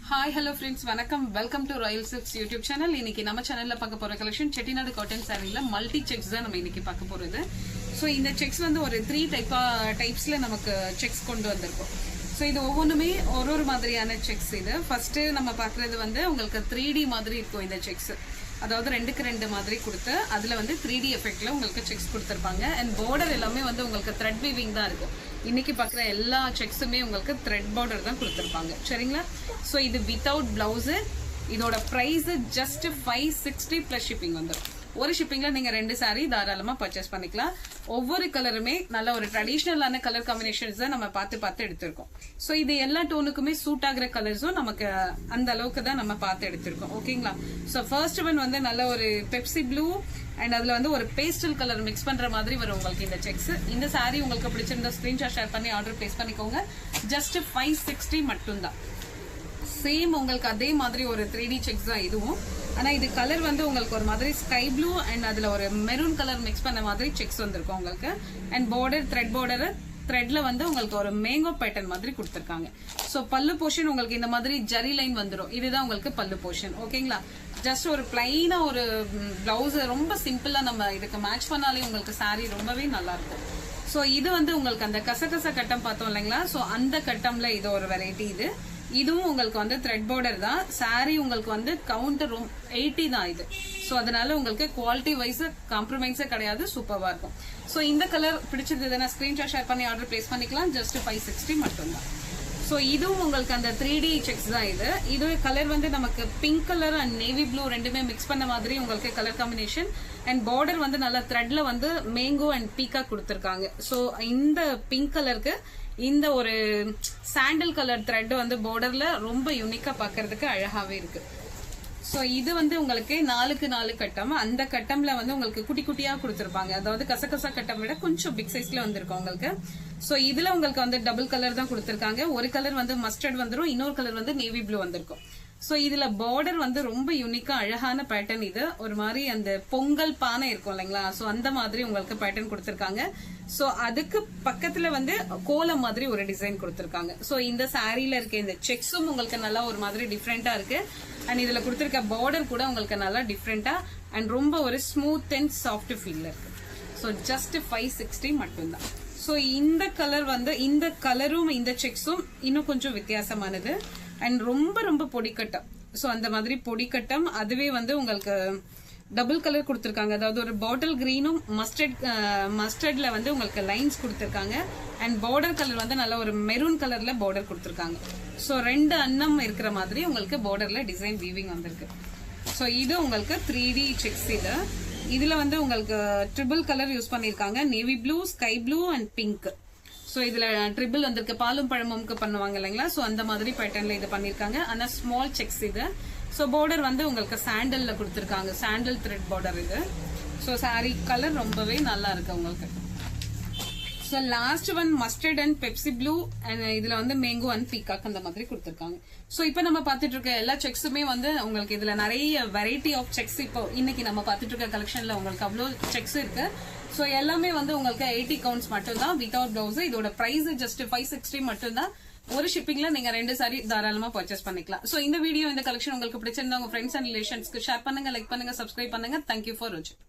Hi, hello friends. Welcome to Royal Silks YouTube channel. இன்னைக்கு நம்ம சேனல்ல பார்க்க போற கலெக்ஷன் செட்டிநாடு காட்டன் சாரீல மல்டி செக்ஸ் தான் நம்ம இன்னைக்கு பார்க்க போறது. சோ இந்த செக்ஸ் வந்து ஒரு 3 டைப்ஸ்ல நமக்கு செக்ஸ் கொண்டு வந்திருக்கோம். சோ இது ஒவ்வொன்றுமே ஒரு மாதிரியான செக்ஸ். இது ஃபர்ஸ்ட் நம்ம பார்க்கிறது வந்து உங்களுக்கு 3D மாதிரி இருக்கும் இந்த செக்ஸ். அதாவது 2x2 மாதிரி கொடுத்து அதுல வந்து 3D எஃபெக்ட்ல உங்களுக்கு செக்ஸ் கொடுத்திருப்பாங்க. அண்ட் பார்டர் எல்லாமே வந்து உங்களுக்கு த்ரெட் வீவிங் தான் இருக்கும். இன்னைக்கு பார்க்குற எல்லா செக்ஸுமே உங்களுக்கு த்ரெட் பார்டர் தான் கொடுத்துருப்பாங்க. சரிங்களா? ஸோ இது வித்தவுட் பிளவுஸு. இதோட ப்ரைஸ் ஜஸ்ட் 560 ப்ளஸ் ஷிப்பிங் வந்துடும். ஒரு ஷிப்பிங்ல நீங்க 2 சாரீ தாராளமா பர்ச்சேஸ் பண்ணிக்கலாம். ஒவ்வொரு கலருமே நல்ல ஒரு ட்ரெடிஷ்னலான கலர் காம்பினேஷன்ஸ் தான் நம்ம பார்த்து எடுத்திருக்கோம். ஸோ இது எல்லா டோனுக்குமே சூட் ஆகிற கலர்ஸும் நமக்கு அந்த அளவுக்கு தான் நம்ம பார்த்து எடுத்திருக்கோம். ஓகேங்களா? ஸோ ஃபர்ஸ்ட் ஒன் வந்து நல்ல ஒரு பெப்சி ப்ளூ அண்ட் அதுல வந்து ஒரு பேஸ்டல் கலர் மிக்ஸ் பண்ற மாதிரி வரும் உங்களுக்கு இந்த செக்ஸ். இந்த சாரீ உங்களுக்கு பிடிச்சிருந்தா ஸ்கிரீன்ஷாட் ஷேர் பண்ணி ஆர்டர் பிளேஸ் பண்ணிக்கோங்க. ஜஸ்ட் 560 மட்டும்தான். சேம் உங்களுக்கு அதே மாதிரி ஒரு 3D செக்ஸ் தான் இதுவும். ஆனா இது கலர் வந்து உங்களுக்கு ஒரு மாதிரி ஸ்கை ப்ளூ அண்ட் அதுல ஒரு மெரூன் கலர் மிக்ஸ் பண்ண மாதிரி செக்ஸ் வந்திருக்கும் உங்களுக்கு. அண்ட் பார்டர் த்ரெட்ல வந்து உங்களுக்கு ஒரு மேங்கோ பேட்டர்ன் மாதிரி கொடுத்திருக்காங்க. சோ பல்லு போர்ஷன் உங்களுக்கு இந்த மாதிரி ஜரி லைன் வந்துடும். இதுதான் உங்களுக்கு பல்லு போர்ஷன். ஓகேங்களா? ஜஸ்ட் ஒரு பிளைனா ஒரு பிளவுஸ் ரொம்ப சிம்பிளா நம்ம இதுக்கு மேட்ச் பண்ணாலே உங்களுக்கு சாரீ ரொம்பவே நல்லா இருக்கும். சோ இது வந்து உங்களுக்கு அந்த கசகச கட்டம் பார்த்தோம் இல்லைங்களா? சோ அந்த கட்டம்ல இது ஒரு வெரைட்டி. இதுவும் உங்களுக்கு வந்து த்ரெட் பார்டர் தான். சாரீ உங்களுக்கு வந்து கவுண்ட் 80 தான் இது. சோ அதனால உங்களுக்கு குவாலிட்டி வைஸ் காம்ப்ரமைஸே கிடையாது. சூப்பரா இருக்கும். சோ இந்த கலர் பிடிச்சிருந்ததுன்னா ஸ்கிரீன்ஷாட் ஷேர் பண்ணி ஆர்டர் பிளேஸ் பண்ணிக்கலாம். ஜஸ்ட் 560 மட்டும்தான். சோ இதுவும் உங்களுக்கு அந்த 3D செக்ஸ் தான். இது கலர் வந்து நமக்கு pink colour and navy blue ரெண்டுமே மிக்ஸ் பண்ண மாதிரி உங்களுக்கு கலர் காம்பினேஷன். அண்ட் பார்டர் வந்து நல்லா த்ரெட்ல வந்து மேங்கோ அண்ட் பீக்கா கொடுத்திருக்காங்க. சோ இந்த பிங்க் கலருக்கு இந்த ஒரு சாண்டல் கலர் த்ரெட் வந்து பார்டர்ல ரொம்ப யூனிக்கா பாக்குறதுக்கு அழகாவே இருக்கு. சோ இது வந்து உங்களுக்கு 4x4 கட்டம். அந்த கட்டம்ல வந்து உங்களுக்கு குட்டி குட்டியா கொடுத்திருப்பாங்க. அதாவது கசகசா கட்டம் விட கொஞ்சம் பிக் சைஸ்ல வந்திருக்கும் உங்களுக்கு. சோ இதுல உங்களுக்கு வந்து டபுள் கலர் தான் கொடுத்திருக்காங்க. ஒரு கலர் வந்து மஸ்டர்ட் வந்துடும், இன்னொரு கலர் வந்து நேவி ப்ளூ வந்திருக்கும். சோ இதுல பார்டர் வந்து ரொம்ப யூனிக்கா அழகான பேட்டர்ன். இது ஒரு மாதிரி அந்த பொங்கல் பானை இருக்கும் இல்லைங்களா? சோ அந்த மாதிரி உங்களுக்கு பேட்டர்ன் கொடுத்திருக்காங்க. சோ அதுக்கு பக்கத்துல வந்து கோலம் மாதிரி ஒரு டிசைன் கொடுத்திருக்காங்க. சோ இந்த சாரீல இருக்க இந்த செக்ஸும் உங்களுக்கு நல்லா ஒரு மாதிரி டிஃப்ரெண்டா இருக்கு. அண்ட் இதுல கொடுத்திருக்க பார்டர் கூட உங்களுக்கு நல்லா டிஃப்ரெண்டா அண்ட் ரொம்ப ஒரு ஸ்மூத் அண்ட் சாஃப்ட் ஃபீல்ல இருக்கு. சோ ஜஸ்ட் 560 மட்டும்தான். சோ இந்த கலர் வந்து இந்த கலரும் இந்த செக்ஸும் இன்னும் கொஞ்சம் வித்தியாசமானது அண்ட் ரொம்ப ரொம்ப பொடிக்கட்டம். சோ அந்த மாதிரி பொடிக்கட்டம். அதுவே வந்து உங்களுக்கு டபுள் கலர் கொடுத்திருக்காங்க. அதாவது ஒரு பாட்டில் கிரீனும் மஸ்டர்ட்ல வந்து உங்களுக்கு லைன்ஸ் கொடுத்திருக்காங்க. அண்ட் பார்டர் கலர் வந்து நல்ல ஒரு மெரூன் கலர்ல பார்டர் கொடுத்திருக்காங்க. சோ 2 அன்னம் இருக்கிற மாதிரி உங்களுக்கு பார்டர்ல டிசைன் வீவிங் வந்திருக்கு. சோ இது உங்களுக்கு 3D செக்ஸ். இதுல வந்து உங்களுக்கு ட்ரிபிள் கலர் யூஸ் பண்ணிருக்காங்க. Navy blue, sky blue and pink. So இதுல ட்ரிபிள் வந்திருக்கு. பாலும் பழமுக்கு பண்ணுவாங்க இல்லைங்களா? சோ அந்த மாதிரி பேட்டர்ன்ல இது பண்ணிருக்காங்க. ஆனா ஸ்மால் செக்ஸ் இது. சோ பார்டர் வந்து உங்களுக்கு சாண்டல்ல கொடுத்திருக்காங்க. சாண்டல் த்ரெட் பார்டர் இது. சோ சாரி கலர் ரொம்பவே நல்லா இருக்கு உங்களுக்கு. So last one mustard and Pepsi blue and இதுல வந்து மேங்கோ அண்ட் பீகாக் அந்த மாதிரி கொடுத்திருக்காங்க. சோ இப்ப நம்ம பாத்துட்டு இருக்க எல்லா செக்ஸுமே வந்து உங்களுக்கு இதுல நிறைய வெரைட்டி ஆஃப் செக்ஸ் இப்போ இன்னைக்கு நம்ம பாத்துட்டு இருக்க கலெக்ஷன்ல உங்களுக்கு அவ்வளவு செக்ஸ் இருக்கு. சோ எல்லாமே வந்து உங்களுக்கு 80 கவுண்ட்ஸ் மட்டும் தான் வித்வுட் பிளவுஸ். இதோட பிரைஸ் ஜஸ்ட் 560 மட்டும் தான். ஒரு ஷிப்பிங்ல நீங்க 2 சாரி தாராளமா பர்ச்சேஸ் பண்ணிக்கலாம். சோ இந்த வீடியோ இந்த கலெக்ஷன் உங்களுக்கு பிடிச்சிருந்தா உங்க ஃப்ரெண்ட்ஸ் அண்ட் ரிலேஷன்ஸ்க்கு ஷேர் பண்ணுங்க, லைக் பண்ணுங்க, சப்ஸ்கிரைப் பண்ணுங்க. தேங்க்யூ ஃபார் வாட்சிங்.